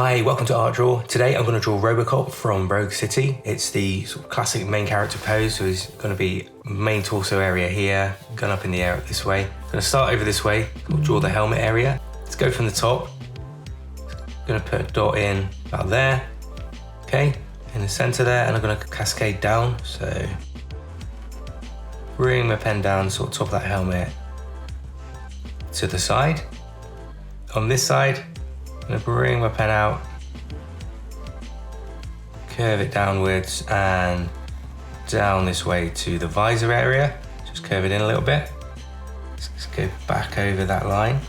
Hi, welcome to Art Draw. Today I'm going to draw RoboCop from Rogue City. It's the sort of classic main character pose, so he's going to be main torso area here, gun up in the air this way. I'm going to start over this way, draw the helmet area. Let's go from the top. I'm going to put a dot in about there, okay, in the center there, and I'm going to cascade down. So bring my pen down, sort of top of that helmet to the side. On this side, I'm going to bring my pen out, curve it downwards and down this way to the visor area. Just curve it in a little bit. Let's go back over that line.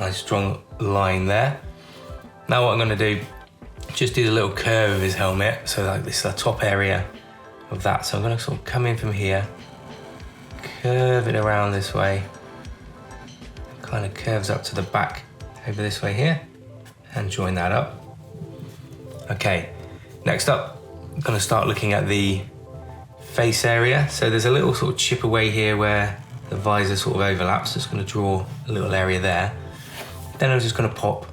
Nice strong line there. Now what I'm going to do, just do the little curve of his helmet. So like this is the top area of that. So I'm going to sort of come in from here, curve it around this way, kind of curves up to the back over this way here, and join that up. Okay, next up, I'm going to start looking at the face area. So there's a little sort of chip away here where the visor sort of overlaps. Just going to draw a little area there. Then I'm just going to pop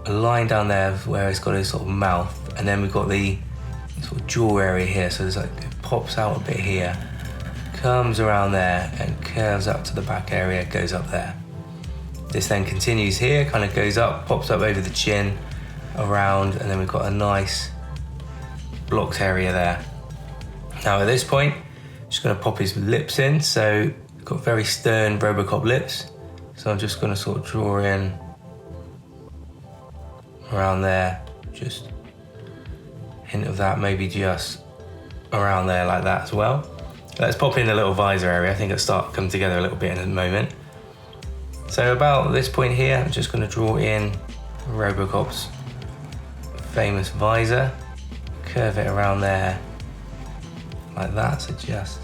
a line down there where it's got his sort of mouth, and then we've got the sort of jaw area here. So there's like, it pops out a bit here, comes around there and curves up to the back area, goes up there. This then continues here, kind of goes up, pops up over the chin, around, and then we've got a nice blocked area there. Now at this point, I'm just going to pop his lips in. So we've got very stern RoboCop lips. So I'm just going to sort of draw in around there, just hint of that, maybe just around there like that as well. Let's pop in a little visor area. I think it'll start come together a little bit in a moment. So about this point here, I'm just going to draw in RoboCop's famous visor, curve it around there like that. So just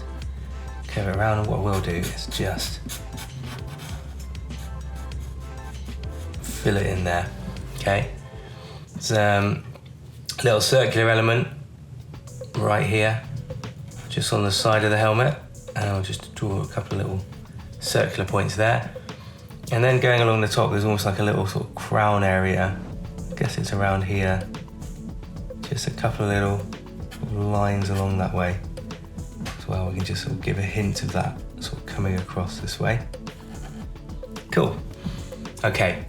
curve it around, and what we'll do is just fill it in there, okay? It's a little circular element right here, just on the side of the helmet, and I'll just draw a couple of little circular points there. And then going along the top, there's almost like a little sort of crown area. I guess it's around here. Just a couple of little lines along that way as well. We can just sort of give a hint of that sort of coming across this way. Cool. Okay.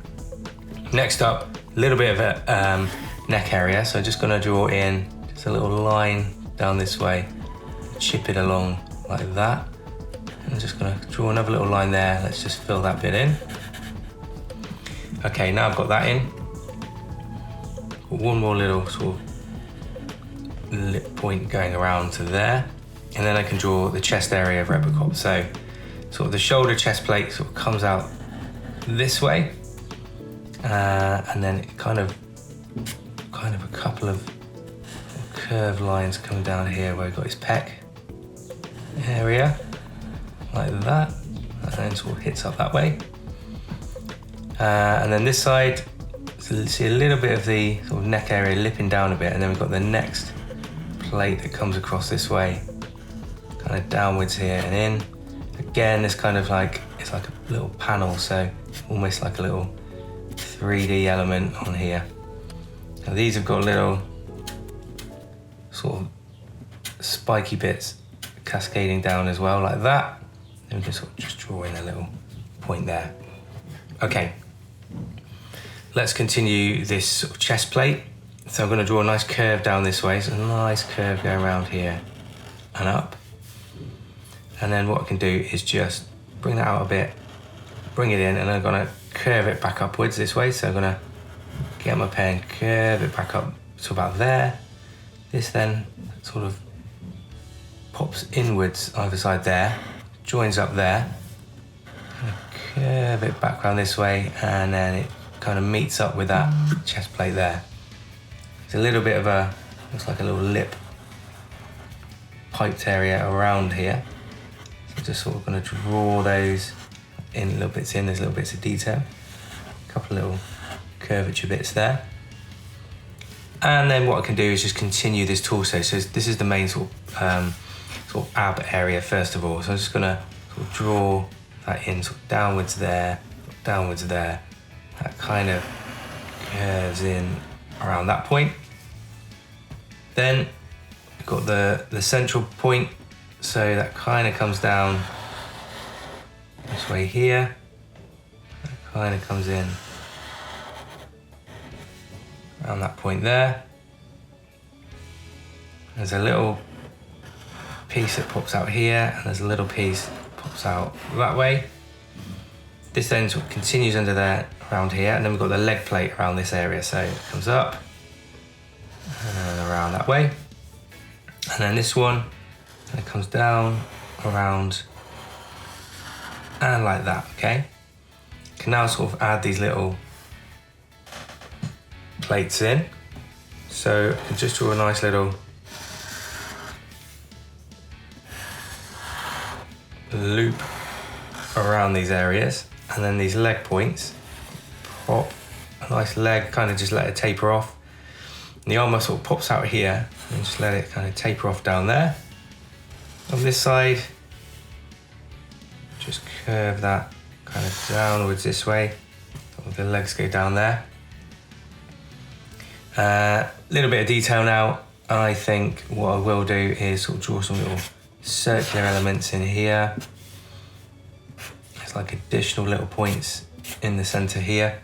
Next up, a little bit of a neck area. So I'm just going to draw in just a little line down this way, chip it along like that. And I'm just going to draw another little line there. Let's just fill that bit in. Okay, now I've got that in. Got one more little sort of lip point going around to there. And then I can draw the chest area of RoboCop. So sort of the shoulder chest plate sort of comes out this way. And then it kind of a couple of curved lines coming down here where we've got his pec area, like that, and then sort of hits up that way. And then this side, so you see a little bit of the sort of neck area lipping down a bit, and then we've got the next plate that comes across this way, kind of downwards here and in. Again, it's kind of like, it's like a little panel, so almost like a little 3D element on here. Now these have got little sort of spiky bits cascading down as well, like that. Then we can sort of just draw in a little point there. Okay, let's continue this sort of chest plate. So I'm going to draw a nice curve down this way. So a nice curve going around here and up. And then what I can do is just bring that out a bit, bring it in, and I'm going to curve it back upwards this way. So I'm going to get my pen, curve it back up to about there. This then sort of pops inwards either side there, joins up there, curve it back around this way, and then it kind of meets up with that chest plate there. It's a little bit of a, looks like a little lip piped area around here. So just sort of going to draw those in little bits in, there's little bits of detail. A couple of little curvature bits there. And then what I can do is just continue this torso. So this is the main sort of ab area first of all. So I'm just gonna sort of draw that in sort of downwards there, downwards there. That kind of curves in around that point. Then we've got the central point. So that kind of comes down this way here. That kind of comes in around that point there. There's a little piece that pops out here, and there's a little piece that pops out that way. This then sort of continues under there, around here, and then we've got the leg plate around this area. So it comes up and around that way. And then this one, and it comes down, around, and like that, okay? Can now sort of add these little plates in. So I can just draw a nice little loop around these areas, and then these leg points, pop a nice leg, kind of just let it taper off. And the arm sort of pops out here, and just let it kind of taper off down there. On this side, just curve that kind of downwards this way. The legs go down there. Little bit of detail now. I think what I will do is sort of draw some little circular elements in here. It's like additional little points in the center here.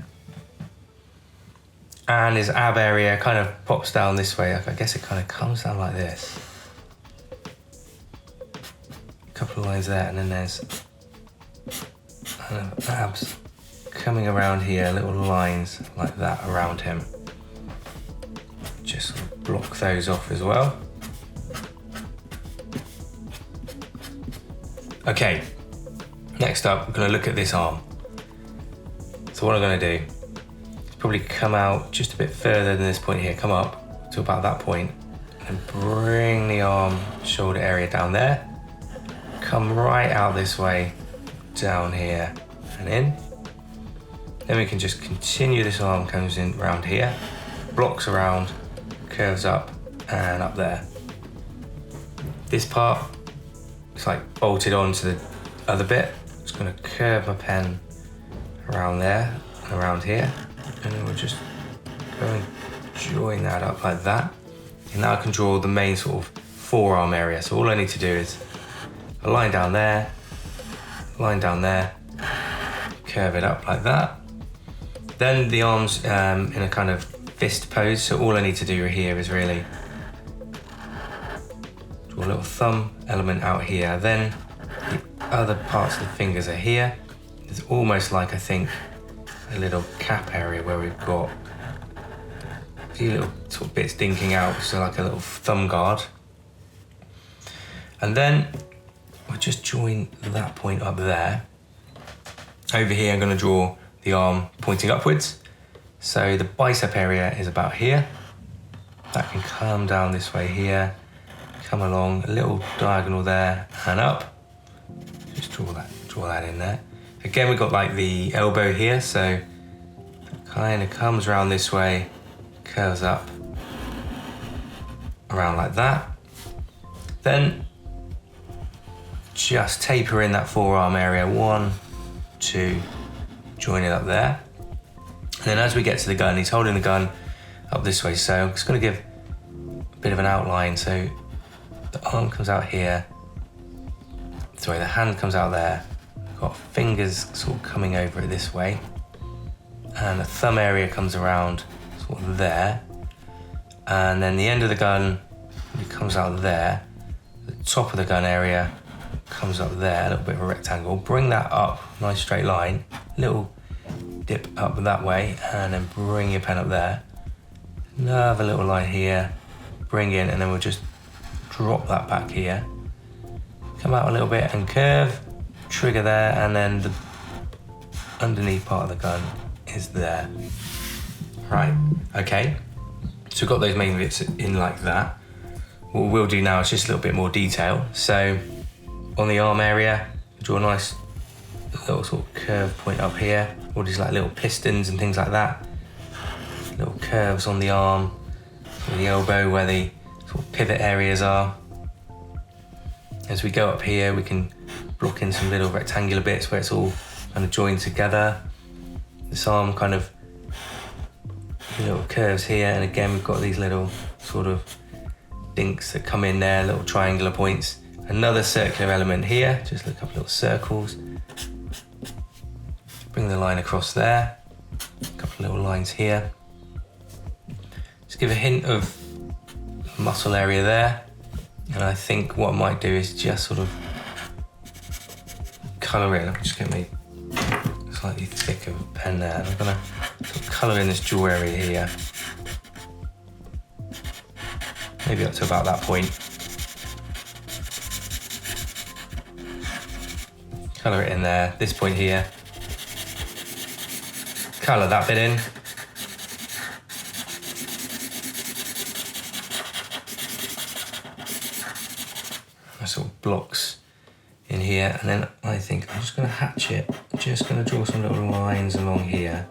And his ab area kind of pops down this way. I guess it kind of comes down like this. A couple of lines there, and then there's kind of abs coming around here, little lines like that around him. Just sort of block those off as well. Okay, next up, we're going to look at this arm. So what I'm going to do is probably come out just a bit further than this point here, come up to about that point, and bring the arm shoulder area down there. Come right out this way, down here and in. Then we can just continue, this arm comes in around here, blocks around, curves up and up there. This part, it's like bolted onto the other bit. Just gonna curve my pen around there and around here, and then we'll just go and join that up like that. And now I can draw the main sort of forearm area. So all I need to do is a line down there, curve it up like that. Then the arm's in a kind of fist pose, so all I need to do here is really draw a little thumb element out here. Then the other parts of the fingers are here. There's almost like, I think, a little cap area where we've got a few little sort of bits dinking out, so like a little thumb guard. And then we'll just join that point up there. Over here, I'm going to draw the arm pointing upwards. So the bicep area is about here. That can come down this way here, come along, a little diagonal there and up. Just draw that in there. Again, we've got like the elbow here, so it kind of comes around this way, curves up around like that. Then just taper in that forearm area, 1, 2, join it up there. And then as we get to the gun, he's holding the gun up this way. So I'm just gonna give a bit of an outline. So the arm comes out here. Sorry, the hand comes out there. Got fingers sort of coming over it this way. And the thumb area comes around sort of there. And then the end of the gun comes out there. The top of the gun area comes up there, a little bit of a rectangle. Bring that up, nice straight line. Little dip up that way, and then bring your pen up there. Another little line here, bring in, and then we'll just drop that back here. Come out a little bit and curve, trigger there, and then the underneath part of the gun is there. Right, okay. So we've got those main bits in like that. What we'll do now is just a little bit more detail. So on the arm area, draw a nice little sort of curve point up here. All these like little pistons and things like that. Little curves on the arm. the elbow where the sort of pivot areas are. As we go up here, we can block in some little rectangular bits where it's all kind of joined together. This arm kind of little curves here, and again we've got these little sort of dinks that come in there, little triangular points. Another circular element here, just a couple little circles. Bring the line across there, a couple little lines here. Just give a hint of muscle area there, and I think what I might do is just sort of colour in. I'm just going to make slightly thicker pen there. I'm going to sort of colour in this jaw area here. Maybe up to about that point. Colour it in there, this point here. Colour that bit in. Sort of blocks in here, and then I think I'm just going to hatch it. I'm just going to draw some little lines along here,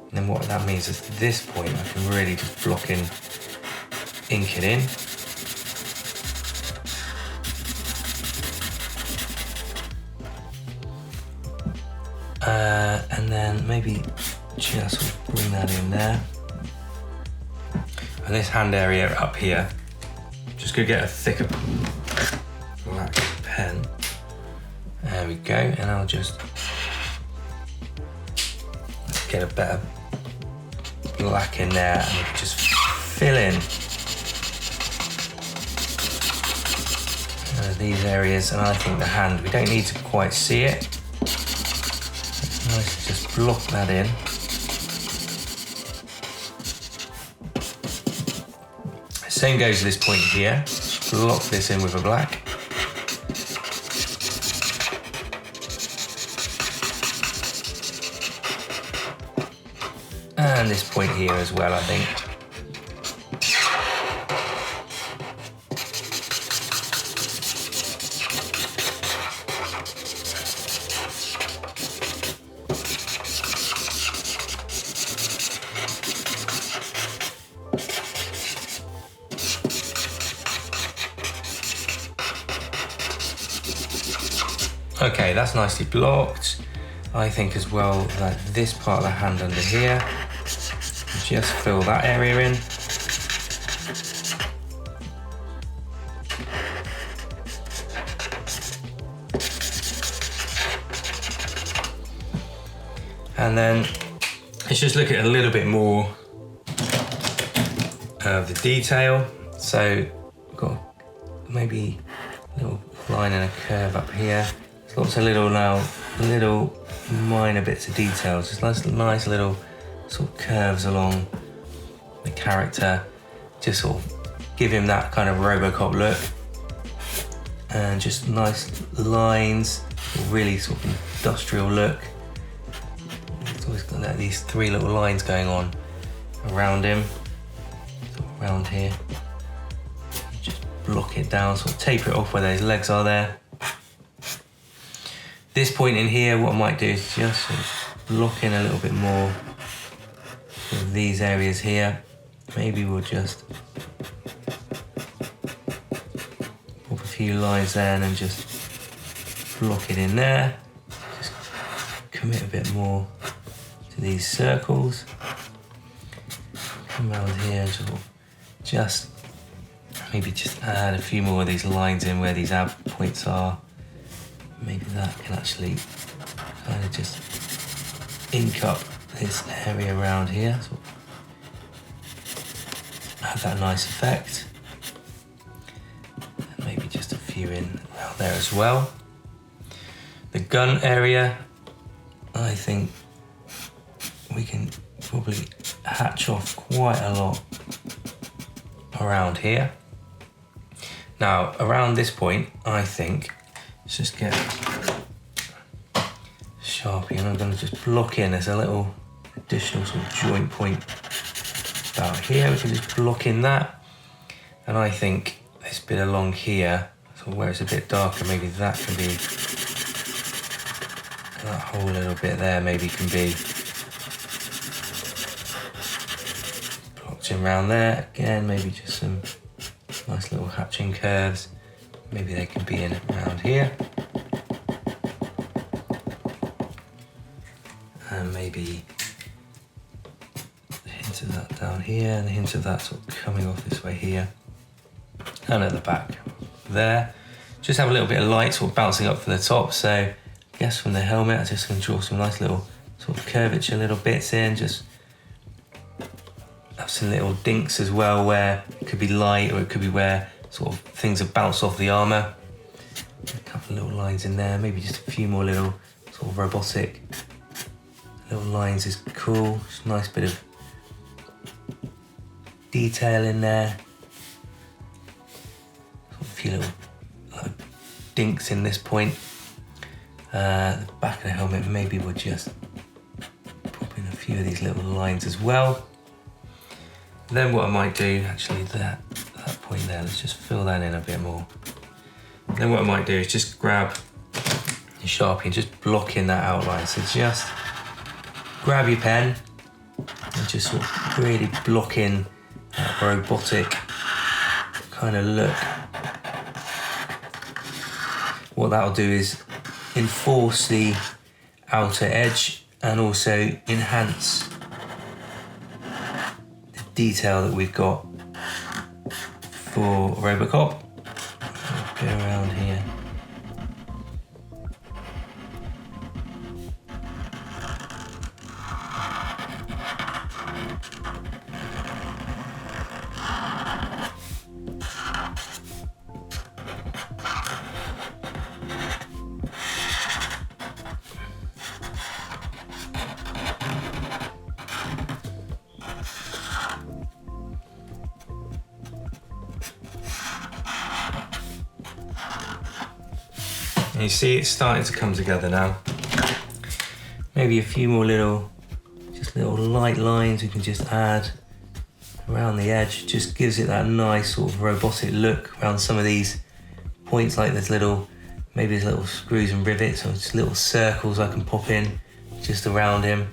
and then what that means is at this point I can really just block in, ink it in. And then maybe just sort of bring that in there. And this hand area up here, just going to get a thicker black pen. There we go, and I'll just get a better black in there, and we can just fill in these areas. And I think the hand, we don't need to quite see it. It's nice to just block that in. Same goes to this point here. Just block this in with a black. And this point here as well, I think. Okay, that's nicely blocked. I think as well that this part of the hand under here, just fill that area in. And then let's just look at a little bit more of the detail. So we've got maybe a little line and a curve up here. There's lots of little minor bits of details, just nice little sort of curves along the character, just sort of give him that kind of RoboCop look, and just nice lines, really sort of industrial look. It's always got these three little lines going on around him, sort of around here. Just block it down, sort of taper it off where those legs are there. This point in here, what I might do is just sort of block in a little bit more of these areas here. Maybe we'll just pop a few lines there and then just block it in there. Just commit a bit more to these circles. Come around here and sort of just maybe just add a few more of these lines in where these ab points are. Maybe that can actually kind of just ink up this area around here. So have that nice effect. And maybe just a few in around there as well. The gun area, I think we can probably hatch off quite a lot around here. Now, around this point, I think, let's just get Sharpie, and I'm going to just block in. There's a little additional sort of joint point about here. We can just block in that. And I think this bit along here, so where it's a bit darker, maybe that can be, that whole little bit there maybe can be blocked hatching around there. Again, maybe just some nice little hatching curves. Maybe they can be in around here. And maybe a hint of that down here and a hint of that sort of coming off this way here. And at the back there. Just have a little bit of light sort of bouncing up from the top. So I guess from the helmet, I'm just going to draw some nice little sort of curvature little bits in. Just have some little dinks as well where it could be light or it could be where sort of things have bounced off the armour. A couple of little lines in there, maybe just a few more little sort of robotic little lines is cool. Just a nice bit of detail in there. Sort of a few little dinks in this point. The back of the helmet, maybe we'll just pop in a few of these little lines as well. Then what I might do, actually that point there, let's just fill that in a bit more. Then what I might do is just grab your Sharpie and just block in that outline. So just grab your pen and just sort of really block in that robotic kind of look. What that'll do is enforce the outer edge and also enhance the detail that we've got for RoboCop. Go around here. And you see it's starting to come together now. Maybe a few more little light lines we can just add around the edge. Just gives it that nice sort of robotic look around some of these points, like there's maybe there's little screws and rivets or just little circles I can pop in just around him.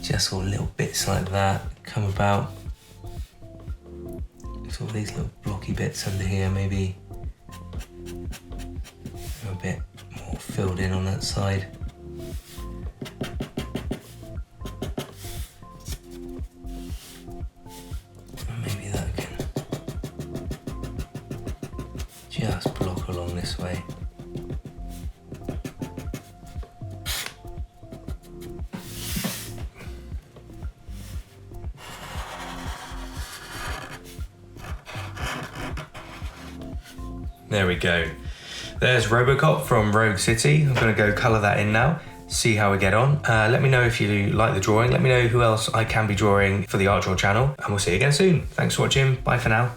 Just sort of little bits like that come about. Sort of these little blocky bits under here, maybe a bit more filled in on that side. And maybe that can just block along this way. There we go. There's RoboCop from Rogue City. I'm going to go colour that in now, see how we get on. Let me know if you like the drawing. Let me know who else I can be drawing for the Art Draw channel. And we'll see you again soon. Thanks for watching. Bye for now.